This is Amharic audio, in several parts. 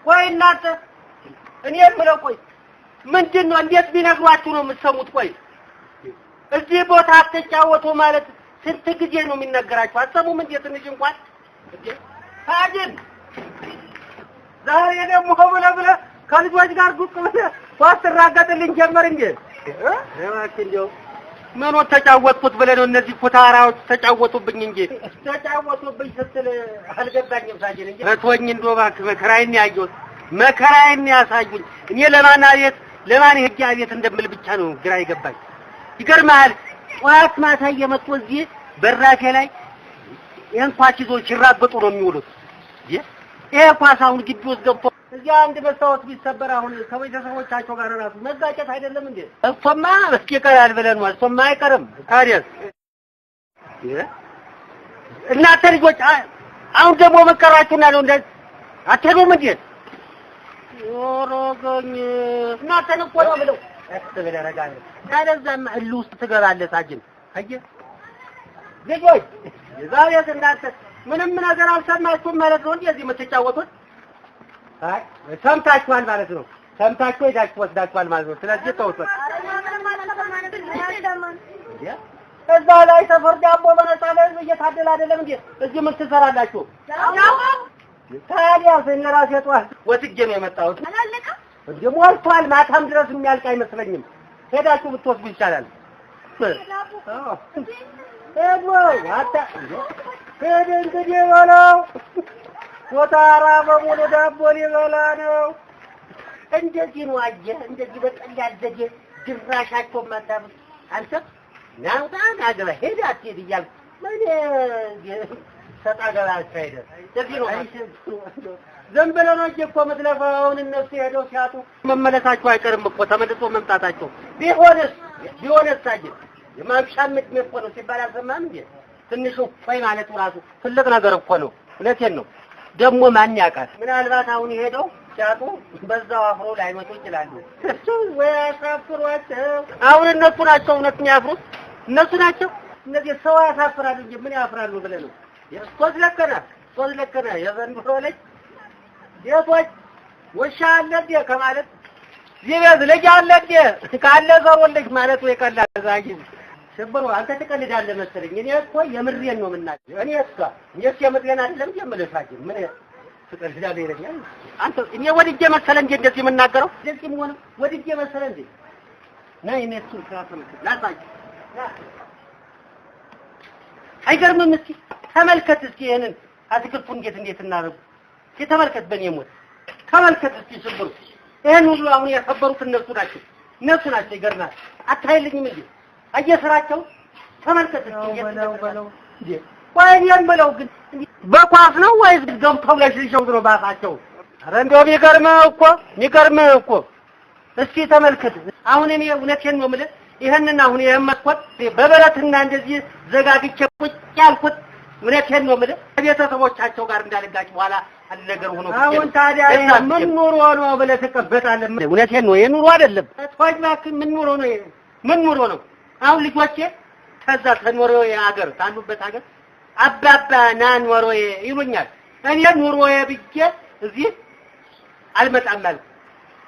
ቆይ እናንተ እኔ የምለው ቆይ ምንድነው እንዴት ቢነግሯችሁ ነው የምትሰሙት? ቆይ እዚህ ቦታ አትጫወቱ ማለት ስንት ጊዜ ነው የሚነገራችሁ? አሰሙም እንዴ ትንሽ እንኳን ታጅን ዛሬ ደግሞ ብለ ከልጆች ጋር ዱቅ ብለ ዋስተራጋጥልኝ ጀመር እንዴ? እንደው ምን ተጫወትኩት ብለ ነው እነዚህ ኩታራዎች ተጫወቱብኝ እንጂ ተጫወቱብኝ ስትል አልገባኝም። ታጅን እንጂ እቶኝ እንደው እባክህ መከራዬን ያየሁት መከራዬን ያሳዩኝ። እኔ ለማን ህግ አቤት እንደምል ብቻ ነው ግራ ይገባኝ። ይገርማል ጧት ማታ እየመጡ እዚህ በራፌ ላይ ይሄን ኳስ ይዞ ሲራገጡ ነው የሚውሉት። ይሄ ኳስ አሁን ግቢ ውስጥ ገብቶ እዚያ አንድ መስታወት ቢሰበር አሁን ከቤተሰቦቻቸው ጋር ራሱ መጋጨት አይደለም እንዴ? እፎማ እስኪቀራል ብለን ነው እፎማ አይቀርም። ታዲያስ እናንተ ልጆች አሁን ደግሞ መከራችሁና ነው እንዴ? አትሄዱም እንዴ? ኦሮገኝ እናንተን እኮ ነው ብለው አስተበለ ረጋለ ታለዛም እሉ ውስጥ ትገባለህ። ታጅን አየህ ልጆች ዛሬ እናንተ ምንም ነገር አልሰማችሁም ማለት ነው እንዴ? እዚህ የምትጫወቱት አይ ሰምታችኋል ማለት ነው። ሰምታችሁ ሄዳችሁ ወስዳችኋል ማለት ነው። ስለዚህ ተውት። እዛ ላይ ተፈርዳቦ በነሳለ እየታደለ አይደለም እንዴ? እዚህ ምን ትሰራላችሁ? ታዲያ ስለራሴ ጧት ወጥጄ ነው የመጣሁት። እንዴ ሞልቷል። ማታም ድረስ የሚያልቅ አይመስለኝም። ሄዳችሁ ብትወስዱ ይቻላል። እንግዲህ በለው ወታራ በሙሉ ዳቦ ሊበላ ነው። እንደዚህ ነው አየህ፣ እንደዚህ በቀል ያደገ ድራሻቸው ማዳም አንተ ናውጣ ናገባ ሄዳ አትሄድ እያልኩ ምን ሰጣገባ አካሄደ እንደዚህ ነው። ዝም ብለው ነው እኮ የምትለፋው። አሁን እነሱ ሄደው ሲያጡ መመለሳቸው አይቀርም እኮ ተመልሶ መምጣታቸው። ቢሆንስ ታጅ የማምሻምት ነው ሲባል አልሰማህም እንዴ? ትንሹ ቆይ ማለት ራሱ ትልቅ ነገር እኮ ነው። እውነቴን ነው። ደግሞ ማን ያውቃል? ምናልባት አሁን ሄደው ሲያጡ በዛው አፍሮ ላይመጡ ይችላሉ። ወይ አሳፍሯቸው። አሁን እነሱ ናቸው እውነት የሚያፍሩት እነሱ ናቸው። እነዚህ ሰው ያሳፍራሉ እንጂ ምን ያፍራሉ ብለህ ነው? ሶስት ለከና የዘንድሮ ልጅ የቶች ወሻ አለ እንደ ከማለት ይበዝ ልጅ አለ እንደ ካለ ዘሮልሽ ማለት ወይ ቀላል ዛጊ ሽብሩ አንተ ትቀልዳለህ መሰለኝ። እኔ እኮ የምሬን ነው የምናገር። እኔስ የምሬን አይደለም የምልሻችሁ ምን ትቀልዳለህ ይለኛል። አንተ እኔ ወድጄ መሰለህ እንደ እንደዚህ የምናገረው እንደዚህ ሆነ ወድጄ መሰለህ እንደ ነይ እነሱ ክራፈም ላሳይ አይገርምም? እስኪ ተመልከት እስኪ ይሄንን አትክልቱን እንዴት እናረጉ እስኪ ተመልከት። በእኔ ሞት ተመልከት እስኪ ሽብሩ ይሄን ሁሉ አሁን ያከበሩት እነሱ ናቸው። ይገርማል። አታይልኝም እንዴ? አየስራቸው ተመልከት እስኪ በለው እንዴ ወይኔም በለው ግን በኳስ ነው ወይስ ገብተው ለሽልሽው ነው ባፋቸው? ኧረ እንደው የሚገርመው እኮ እስኪ ተመልከት። አሁን እኔ እውነቴን ነው የምልህ ይሄንን አሁን የማስቆጥ በበረትና እንደዚህ ዘጋግቼ ቁጭ ያልኩት እውነቴን ነው የምልህ ቤተሰቦቻቸው ጋር እንዳልጋጭ በኋላ ነገር ሆኖ አሁን ታዲያ ምን ኑሮ ነው ብለህ ተቀበጣለህ? እውነቴን ነው የኑሮ አይደለም ተዋጅ እባክህ ምን ኑሮ ነው? አሁን ልጆቼ ከዛ ተኖሮዬ ሀገር ታሉበት ሀገር አባባ ና ኖሮዬ ይሉኛል። እኔ ኑሮዬ ብዬ እዚህ አልመጣም ማለት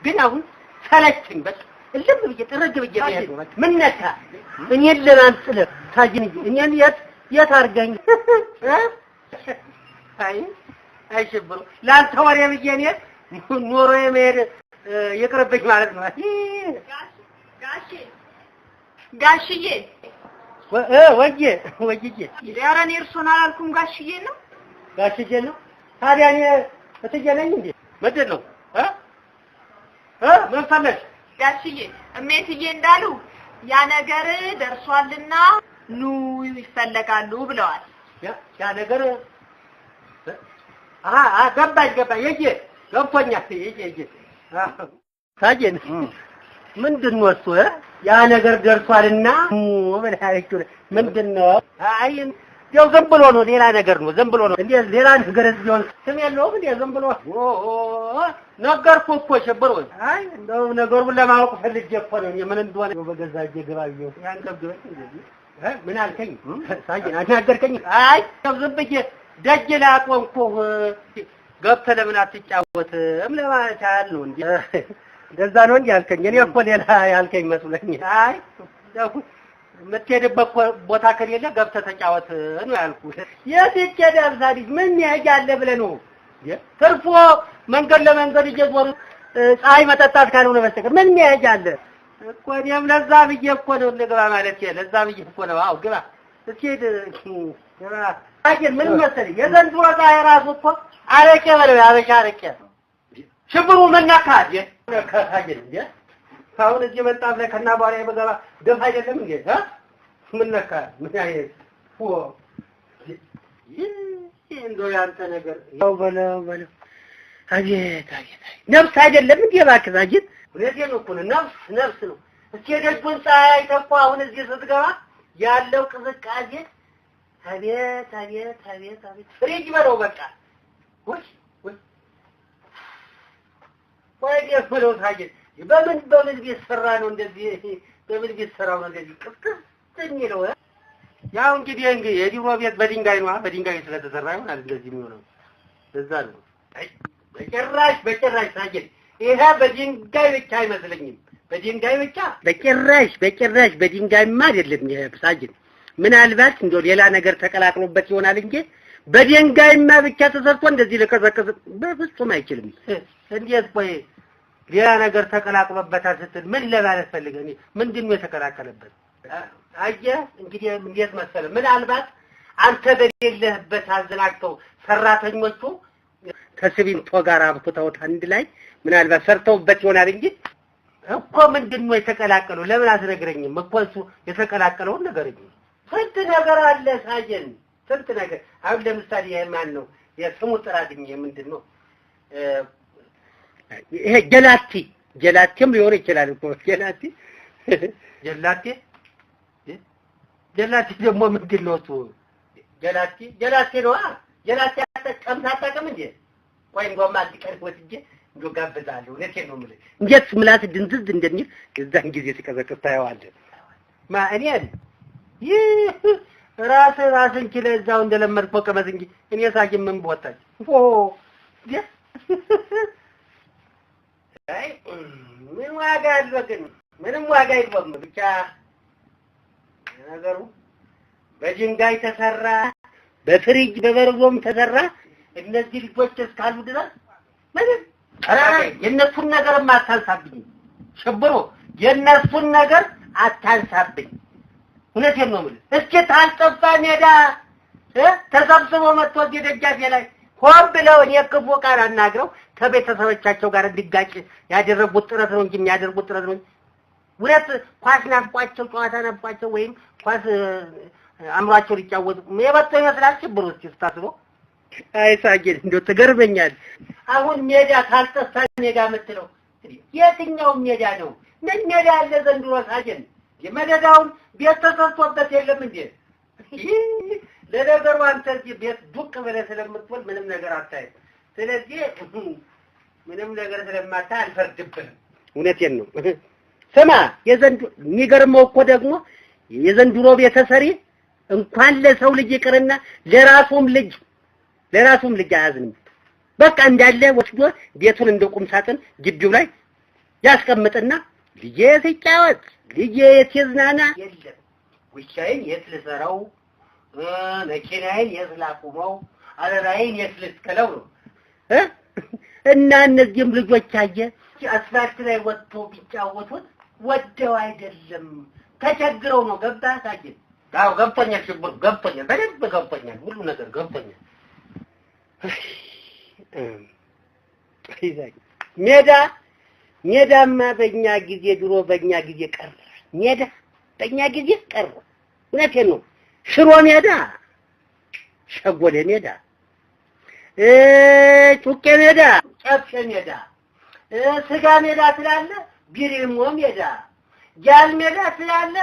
ግን አሁን ሰለችኝ። በቃ እልም ብዬ ጥርግ ብዬ ነው ምን ነካ እኔን ለማንጥልህ ታጅን እኔን የት አርገኝ አይሽብሩ ላንተ ወሬ ብዬ እኔ ኑሮዬ መሄድ ይቅርብኝ ማለት ነው። ጋሽዬ ወዬ ኧረ እኔ እርሶን አላልኩም ጋሽዬ ነው። ታዲያ እኔ እትዬ ነኝ እንዴ? ምንድን ነው ምን ፈለግሽ? ጋሽዬ እሜትዬ እንዳሉ ያ ነገር ደርሷልና ኑ ይፈለጋሉ ብለዋል። ያ ነገር ገባኝ ገብቶኛል። ታጀን ምንድን ነው እሱ ያ ነገር ደርሷልና ምንድን ነው? አይ ያው ዝም ብሎ ነው ሌላ ነገር ነው ዝም ብሎ ነው እንዴ ሌላ ነገር ቢሆን ስም የለውም እንዴ ዝም ብሎ ነገርኩህ እኮ ሸበሮ አይ እንደው ነገሩን ለማወቅ ፈልጌ እኮ ነው ምን እንደሆነ በገዛ እጄ ገባየው ያን ገብገበ እንደዚህ ምን አልከኝ ሳይን አናገርከኝ አይ ዝም ብዬ ደጅ ላይ አቆምኩህ ገብተህ ለምን አትጫወትም ለማለት ያህል ነው እንዴ እንደዛ ነው እንዴ አልከኝ እኔ እኮ ሌላ ያልከኝ መስሎኝ አይ የምትሄድበት ቦታ ከሌለ ገብተህ ተጫወት ነው ያልኩህ የት ይሄዳል ዛሬ ምን ያያለ ብለህ ነው ትርፎ መንገድ ለመንገድ እየዞሩ ፀሐይ መጠጣት ካልሆነ በስተቀር ምን ያያለ እኮ እኔም ለዛ ብዬ እኮ ነው ልግባ ማለት ለዛ ብዬ እኮ ነው አው ግባ እስኪ ግባ አየህ ምን መሰለኝ የዘንድሮ ፀሐይ ራሱ እኮ አረቄ በለው ያበሻ አረቄ ሽብሩ ምን ነካህ ነካህ እንዴ አሁን እዚህ መጣፍ ላይ ከና በኋላ የበገባ ደፍ አይደለም እንዴ ምን ነካ ምን አይነት እንደው ያንተ ነገር ያው በለው አቤት ነፍስ አይደለም እንዴ እባክህ አጅት ወዴት ነው እኮ ነፍስ ነው እስኪ ደጉን ፀሐይ ተቆ አሁን እዚህ ስትገባ ያለው ቅዝቃዜ አቤት ፍሪጅ በለው በቃ ወይ የፈለው ታጅት በምን ቢሰራ ነው እንደዚህ በምን ቢሰራ ነው እንደዚህ ቅጥቅጥ ነው ያው እንግዲህ የዲሮ ቤት በድንጋይ ነው በድንጋይ ስለተሰራ ይሆናል እንደዚህ የሚሆነው ለዛ ነው አይ በጭራሽ ታጅት ይሄ በድንጋይ ብቻ አይመስለኝም በድንጋይ ብቻ በጭራሽ በድንጋይማ አይደለም ይሄ ታጅት ምናልባት እንደው ሌላ ነገር ተቀላቅሎበት ይሆናል እንጂ በድንጋይማ ብቻ ተሰርቶ እንደዚህ ለከዘከዘ በፍጹም አይችልም እንዴት ቆይ ሌላ ነገር ተቀላቅሎበታል ስትል ምን ለማለት ፈልገህ ምንድነው የተቀላቀለበት አየህ እንግዲህ እንዴት መሰለ ምናልባት አንተ በሌለህበት አዘናግተው ሰራተኞቹ ከሲሚንቶ ጋር አብኩተውት አንድ ላይ ምናልባት ሰርተውበት ይሆናል እንጂ እኮ ምንድነው የተቀላቀለው ለምን አትነግረኝም እኮ እሱ የተቀላቀለውን ነገርኝ ስንት ነገር አለ ሳጀን ስንት ነገር አሁን ለምሳሌ የማን ነው የስሙ ጥራድኝ ምንድነው ይሄ ጀላቲም ሊሆን ይችላል እኮ ጀላቲ ደግሞ ምንድነው እሱ ጀላቲ ነው ጀላቲ አታውቅም እንዴ ቆይ እንደውም አትቀር ወጥጄ እንደው ጋብዛለሁ ለቴን ነው የምልህ እንዴት ምላስ ድንዝዝ እንደሚል እዛን ጊዜ ሲቀዘቅዝ ታየዋለህ እኔን ራስን ችለህ እዛው እንደለመድከው ቀመስ እንጂ እኔ ሳጅም ምን ቦታች አይ ምን ዋጋ አለው ግን ምንም ዋጋ የለውም ብቻ ነገሩ በድንጋይ ተሰራ በፍሪጅ በበርዞም ተሰራ እነዚህ ልጆች እስካሉ ድረስ ምንም የነሱን ነገር አታንሳብኝ ሽብሩ የነሱን ነገር አታንሳብኝ እውነቴን ነው የምልህ እስኪ ታልጠፋ ሜዳ ተሰብስቦ መጥቶ ደጃፌ ላይ ሆን ብለው የክፉ ቃል አናግረው ከቤተሰቦቻቸው ጋር እንዲጋጭ ያደረጉት ጥረት ነው እንጂ የሚያደርጉት ጥረት ነው ውረት ኳስ ናፍቋቸው ጨዋታ ናፍቋቸው ወይም ኳስ አምሯቸው ሊጫወቱ የመጣ ይመስላል ሽብሩ ሲታስበው አይ ሳጅል እንደው ተገርበኛል አሁን ሜዳ ካልጠፋ ሜዳ የምትለው የትኛው ሜዳ ነው ምን ሜዳ አለ ዘንድሮ ሳጅል የመደዳውን ቤት ተሰርቶበት የለም እንዴ ለነገሩ አንተ ቤት ዱቅ ብለህ ስለምትወል ምንም ነገር አታይም ስለዚህ ምንም ነገር ስለማታ አልፈርድብህም እውነቴን ነው ስማ የዘንድሮ የሚገርመው እኮ ደግሞ የዘንድሮ ቤተሰሪ እንኳን ለሰው ልጅ ይቅርና ለራሱም ልጅ አያዝንም በቃ እንዳለ ወስዶ ቤቱን እንደቁም ሳጥን ግቢው ላይ ያስቀምጥና ልጄ ሲጫወት ልጄ የትዝናና የለም ውሻዬን የት ልሰራው መኪናዬን የት ላቁመው አለራዬን የት ልትከለው ነው እና እነዚህም ልጆች አየ አስፋልት ላይ ወጥቶ ቢጫወቱት ወደው አይደለም ተቸግረው ነው ገባህ ታጅ አዎ ገብቶኛል ሽብር ገብቶኛል በደንብ ገብቶኛል ሁሉ ነገር ገብቶኛል ሜዳማ በእኛ ጊዜ ድሮ በእኛ ጊዜ ቀረ ሜዳ በእኛ ጊዜ ቀረ እውነቴን ነው ሽሮ ሜዳ ሸጎሌ ሜዳ ጩቄ ሜዳ ጨፌ ሜዳ ስጋ ሜዳ ስላለ ቢሪሞ ሜዳ ጃል ሜዳ ስላለ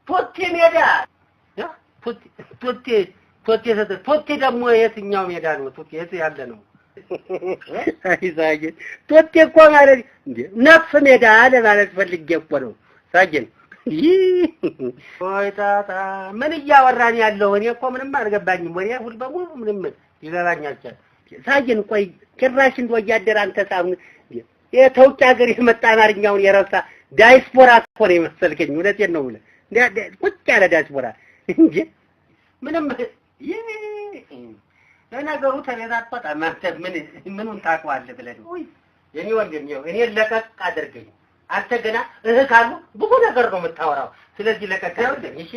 ፖቴ ሜዳ ፖቴ ቶቴ ደግሞ የትኛው ሜዳ ነው? ቶቴ የት ያለ ነው? አይ ሳጅን ቶቴ እኮ ማለት እንዴ ነፍስ ሜዳ አለ ማለት ፈልጌ እኮ ነው ሳጅን። ወይ ታታ ምን እያወራን ያለው? እኔ እኮ ምንም አልገባኝም። ወሬ ሁሉ በሙሉ ምንም ይገባኝ አልቻለም ሳጅን። ቆይ ጭራሽ እንደው እያደረ አንተ ሳም የተውጭ ሀገር የመጣ አማርኛውን የረሳ ዳይስፖራ እኮ ነው የመሰልከኝ። እውነቴን ነው ብለህ ቁጭ ያለ ዳይስፖራ እንጂ ምንም ለነገሩ ተነዛጣጣ ማለት ምኑን ታውቀዋለህ ብለህ ነው የኔ ወንድም። እኔ ለቀቅ አድርገኝ። አንተ ገና ካሉ ብዙ ነገር ነው የምታወራው። ስለዚህ ለቀቅ አድርገኝ እሺ።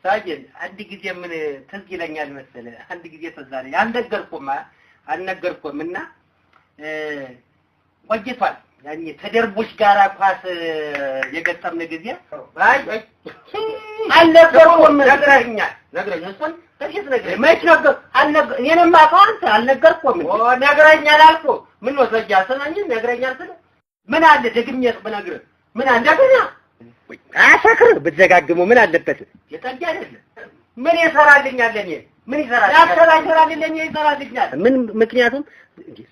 ሳጅን አንድ ጊዜ ምን ትዝ ይለኛል መሰለህ? አንድ ጊዜ ትዝ አለኝ። አልነገርኩህምና ቆይቷል። ያኔ ተደርቦሽ ጋራ ኳስ የገጠምን ጊዜ አልነገርኩም። ነግረኸኛል እሱን ከዚህ ነገር መች ነገር እኔንም አውቀው አንተ አልነገርኩም። ነግረኸኛል አልኩህ። ምን ነው ሰጃ ሰናኝ ነግረኸኛል ስለ ምን አለ ደግሜስ ብነግርህ ምን እንደገና አሰክር ብትዘጋግመው ምን አለበት? የጠጅ አይደለም ምን ይሰራልኛል? እኔ ምን ይሰራልኛል? ምን ምክንያቱም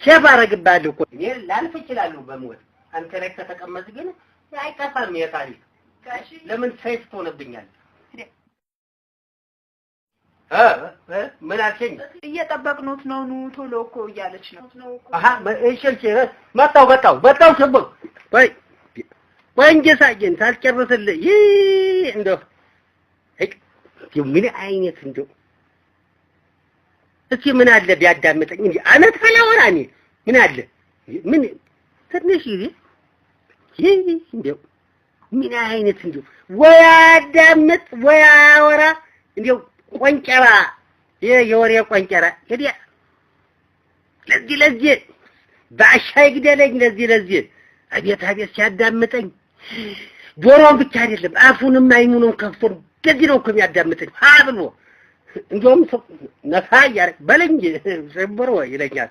ሼፍ አደርግብሃለሁ እኮ እኔ ላልፍ እችላለሁ በሞት። አንተ ላይ ከተቀመጥ ግን አይጠፋም የታሪክ። ለምን ሰይፍ ትሆንብኛለህ? ምን አልከኝ? እየጠበቅኑት ነው። ኑ ቶሎ እኮ እያለች ነው። አሃ እሺ መጣው ሽቦ ወንጀ ሳጅን ታልጨርስልህ እንደው ምን አይነት እንደው እስኪ ምን አለ ቢያዳምጠኝ እንጂ አመት ፈላወራ እኔ ምን አለ ምን ትንሽ እንደው ምን አይነት እንደው ወይ አዳምጥ ወይ አወራ እንደው ቆንጨራ የወሬ ቆንጨራ እንግዲህ ለዚህ ባሻይ ግደለኝ ለዚህ አቤት ሲያዳምጠኝ ጆሮውን ብቻ አይደለም አፉንም አይኑንም ከፍቶ እንደዚህ ነው እኮ የሚያዳምጠኝ ብሎ እንደውም ነፋ ያረ በለኝ ሰብሮ ይለኛል።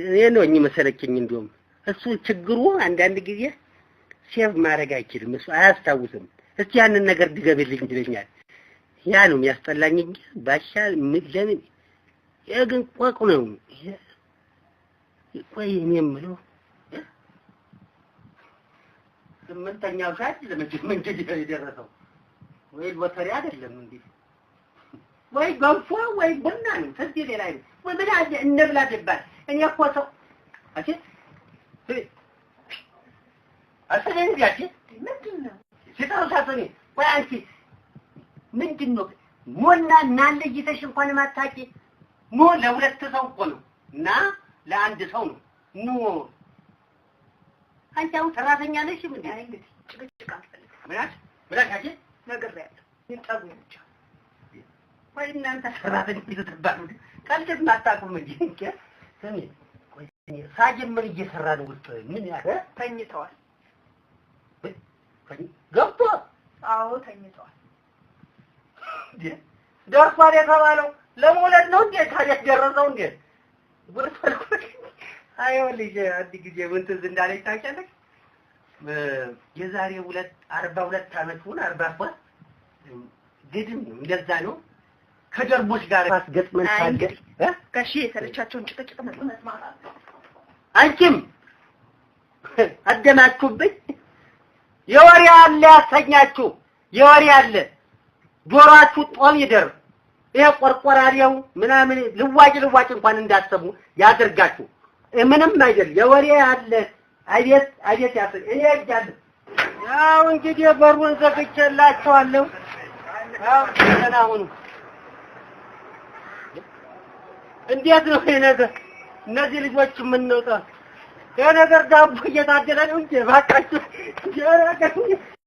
እኔ ነው መሰለኝ እንደውም እሱ ችግሩ አንዳንድ ጊዜ ሴቭ ማድረግ አይችልም። እሱ አያስታውስም። እስቲ ያንን ነገር ድገምልኝ ይለኛል። ያ ነው የሚያስጠላኝ እንጂ ባሻ ለምን የግን ቆቅ ነው ቆይ እኔ የምለው ስምንተኛው ሰዓት ለምን የደረሰው ወይ ሎተሪ አይደለም እንዴ? ወይ ገንፎ ወይ ቡና ነው። ከዚህ ሌላ ነው ወይ ምን አለ እንብላ ይባል። እኔ እኮ ሰው አሰለኝ ያቺ ምንድነው ሲታውሳተኝ ወይ አንቺ ምንድነው ሞና እናለ ይተሽ እንኳን ማታቂ ሞ ለሁለት ሰው እኮ ነው እና ለአንድ ሰው ነው ኑ አንቺው ሰራተኛ ነሽ ምን አይ እንግዲህ ጭቅጭቅ አልፈልግም። ምናሽ ነግሬያለሁ። ይጣጉኝ ብቻ ወይ እናንተ ሰራተኛ ይተባሉ ካልተት ማታቁም እንጂ ስሚ ቆይ ሳጅን ምን እየሰራ ነው ውስጥ ምን ያለ ተኝተዋል። ገብቶ አዎ ተኝተዋል። ደርሷል የተባለው ለሞለድ ነው እንዴ? ታዲያ ደረሰው እንዴ? ጉርፈልኩ አይወልጅ አንድ ጊዜ ምን ትዝ እንዳለኝ ታውቂያለሽ? የዛሬ 42 አመት ሁን 44 ግድም ነው እንደዛ ነው። ከጀርቦች ጋር አስገጥመን ታገ ጋሺ የተለቻቸውን ጭቅጭቅ መስማት አንቺም አደማችሁብኝ። የወሬ አለ ያሰኛችሁ የወሬ አለ ጆሮአችሁ ጦም ይደር። ይሄ ቆርቆራሪው ምናምን ልዋጭ እንኳን እንዳሰሙ ያደርጋችሁ። ምንም አይደል የወሬ አለ አቤት ያሰኝ እኔ እጃለሁ። ያው እንግዲህ በሩን ዘግቼላችኋለሁ። ያው ደህና ሁኑ። እንዴት ነው ይሄ ነገር? እነዚህ ልጆች ምን ነው የነገር ዳቦ እየታደለ ነው እንጂ ባካችሁ